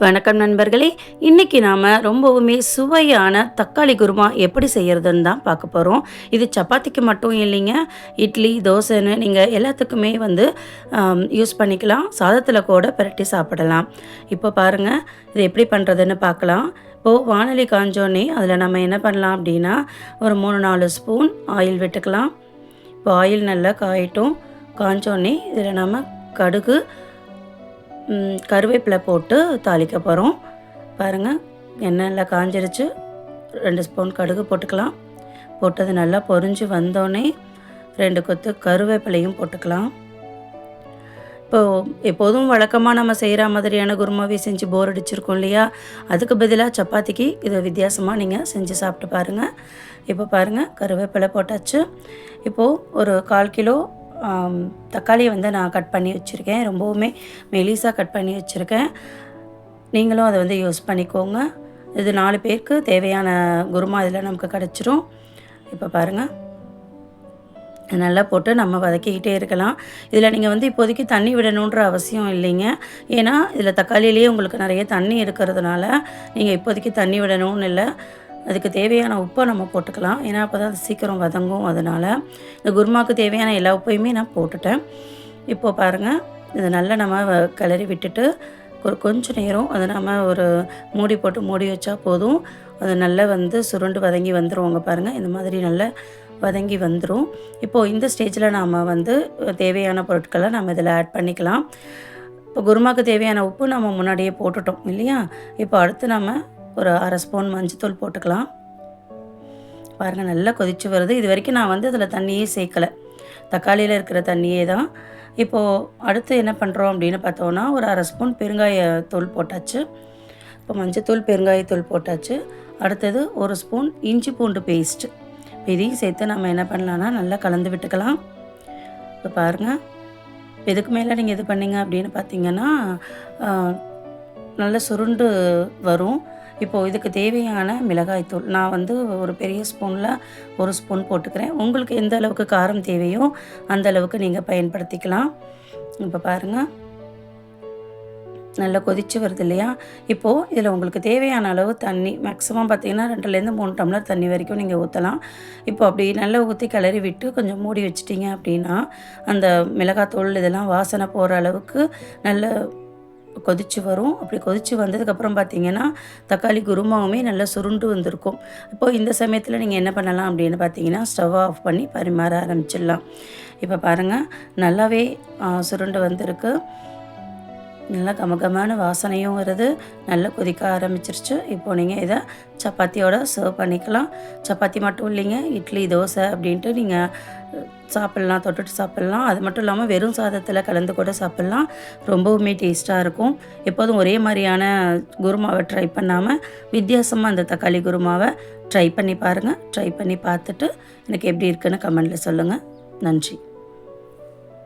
வணக்கம் நண்பர்களே, இன்றைக்கி நாம் ரொம்பவுமே சுவையான தக்காளி குருமா எப்படி செய்கிறதுன்னு தான் பார்க்க போகிறோம். இது சப்பாத்திக்கு மட்டும் இல்லைங்க, இட்லி தோசைன்னு நீங்கள் எல்லாத்துக்குமே யூஸ் பண்ணிக்கலாம். சாதத்தில் கூட பிரட்டி சாப்பிடலாம். இப்போ பாருங்கள், இது எப்படி பண்ணுறதுன்னு பார்க்கலாம். இப்போது வானொலி காஞ்சோன்னே அதில் நம்ம என்ன பண்ணலாம் அப்படின்னா, ஒரு 3-4 ஸ்பூன் ஆயில் விட்டுக்கலாம். இப்போ ஆயில் நல்லா காயட்டும். காஞ்சோன்னே இதில் நம்ம கடுகு கருவேப்பிலை போட்டு தாளிக்க போகிறோம். பாருங்கள், எண்ணெய் நல்லா காஞ்சிருச்சு. 2 ஸ்பூன் கடுகு போட்டுக்கலாம். போட்டது நல்லா பொரிஞ்சு வந்தோடனே 2 கொத்து கருவேப்பிலையும் போட்டுக்கலாம். இப்போது எப்போதும் வழக்கமாக நம்ம செய்கிற மாதிரியான குருமாவே செஞ்சு போர் அடிச்சிருக்கோம் இல்லையா, அதுக்கு பதிலாக சப்பாத்திக்கு இது வித்தியாசமாக நீங்கள் செஞ்சு சாப்பிட்டு பாருங்கள். இப்போ பாருங்கள், கருவேப்பிலை போட்டாச்சு. இப்போது ஒரு 1/4 கிலோ தக்காளியை நான் கட் பண்ணி வச்சுருக்கேன். ரொம்பவுமே மெலிசாக கட் பண்ணி வச்சுருக்கேன். நீங்களும் அதை யூஸ் பண்ணிக்கோங்க. இது 4 பேருக்கு தேவையான குருமா இதில் நமக்கு கிடச்சிரும். இப்போ பாருங்கள், நல்லா போட்டு நம்ம வதக்கிக்கிட்டே இருக்கலாம். இதில் நீங்கள் இப்போதைக்கு தண்ணி விடணுன்ற அவசியம் இல்லைங்க. ஏன்னா இதில் தக்காளியிலேயே உங்களுக்கு நிறைய தண்ணி இருக்கிறதுனால நீங்கள் இப்போதைக்கு தண்ணி விடணும்னு இல்லை. அதுக்கு தேவையான உப்பை நம்ம போட்டுக்கலாம். ஏன்னா அப்போ தான் அது சீக்கிரம் வதங்கும். அதனால் இந்த குருமாவுக்கு தேவையான எல்லா உப்பையுமே நான் போட்டுட்டேன். இப்போது பாருங்கள், இதை நல்லா நம்ம கிளறி விட்டுட்டு கொஞ்சம் நேரம் அதை நம்ம ஒரு மூடி போட்டு மூடி வச்சா போதும். அது நல்லா சுருண்டு வதங்கி வந்துடுவோங்க. பாருங்கள், இந்த மாதிரி நல்லா வதங்கி வந்துடும். இப்போது இந்த ஸ்டேஜில் நாம் தேவையான பொருட்களை நம்ம இதில் ஆட் பண்ணிக்கலாம். இப்போ குருமாவுக்கு தேவையான உப்பு நம்ம முன்னாடியே போட்டுட்டோம் இல்லையா. இப்போ அடுத்து நம்ம ஒரு 1/2 ஸ்பூன் மஞ்சத்தூள் போட்டுக்கலாம். பாருங்கள், நல்லா கொதித்து வருது. இது வரைக்கும் நான் அதில் தண்ணியே சேர்க்கலை, தக்காளியில் இருக்கிற தண்ணியே தான். இப்போது அடுத்து என்ன பண்ணுறோம் அப்படின்னு பார்த்தோன்னா, ஒரு 1/2 ஸ்பூன் பெருங்காயத்தூள் போட்டாச்சு. இப்போ மஞ்சத்தூள் பெருங்காயத்தூள் போட்டாச்சு. அடுத்தது 1 ஸ்பூன் இஞ்சி பூண்டு பேஸ்ட்டு. இதையும் சேர்த்து நம்ம என்ன பண்ணலான்னா நல்லா கலந்து விட்டுக்கலாம். இப்போ பாருங்கள், இதுக்கு மேலே நீங்கள் இது பண்ணிங்க அப்படின்னு பார்த்தீங்கன்னா நல்லா சுருண்டு வரும். இப்போது இதுக்கு தேவையான மிளகாய்த்தூள் நான் ஒரு பெரிய ஸ்பூனில் 1 ஸ்பூன் போட்டுக்கிறேன். உங்களுக்கு எந்த அளவுக்கு காரம் தேவையோ அந்த அளவுக்கு நீங்கள் பயன்படுத்திக்கலாம். இப்போ பாருங்கள், நல்லா கொதித்து வருது இல்லையா. இப்போது இதில் உங்களுக்கு தேவையான அளவு தண்ணி மேக்ஸிமம் பார்த்திங்கன்னா 2-3 டம்ளர் தண்ணி வரைக்கும் நீங்கள் ஊற்றலாம். இப்போ அப்படி நல்லா ஊற்றி கிளறி விட்டு கொஞ்சம் மூடி வச்சிட்டிங்க அப்படின்னா அந்த மிளகாத்தூள் இதெல்லாம் வாசனை போகிற அளவுக்கு நல்ல கொதித்து வரும். அப்படி கொதித்து வந்ததுக்கப்புறம் பார்த்திங்கன்னா தக்காளி குருமாவுமே நல்லா சுருண்டு வந்திருக்கும். இப்போது இந்த சமயத்தில் நீங்கள் என்ன பண்ணலாம் அப்படின்னு பார்த்தீங்கன்னா, ஸ்டவ் ஆஃப் பண்ணி பரிமாற ஆரம்பிச்சிடலாம். இப்போ பாருங்கள், நல்லாவே சுருண்டு வந்திருக்கு. நல்லா கமகமான வாசனையும் வருது. நல்லா கொதிக்க ஆரம்பிச்சிருச்சு. இப்போது நீங்கள் இதை சப்பாத்தியோட சர்வ் பண்ணிக்கலாம். சப்பாத்தி மட்டும் இல்லைங்க, இட்லி தோசை அப்படின்ட்டு நீங்கள் சாப்பிட்லாம், தொட்டுட்டு சாப்பிட்லாம். அது மட்டும் இல்லாமல் வெறும் சாதத்தில் கலந்து கூட சாப்பிட்லாம். ரொம்பவுமே டேஸ்ட்டாக இருக்கும். எப்போதும் ஒரே மாதிரியான குருமாவை ட்ரை பண்ணாமல் வித்தியாசமாக அந்த தக்காளி குருமாவை ட்ரை பண்ணி பாருங்கள். ட்ரை பண்ணி பார்த்துட்டு எனக்கு எப்படி இருக்குன்னு கமெண்டில் சொல்லுங்கள். நன்றி.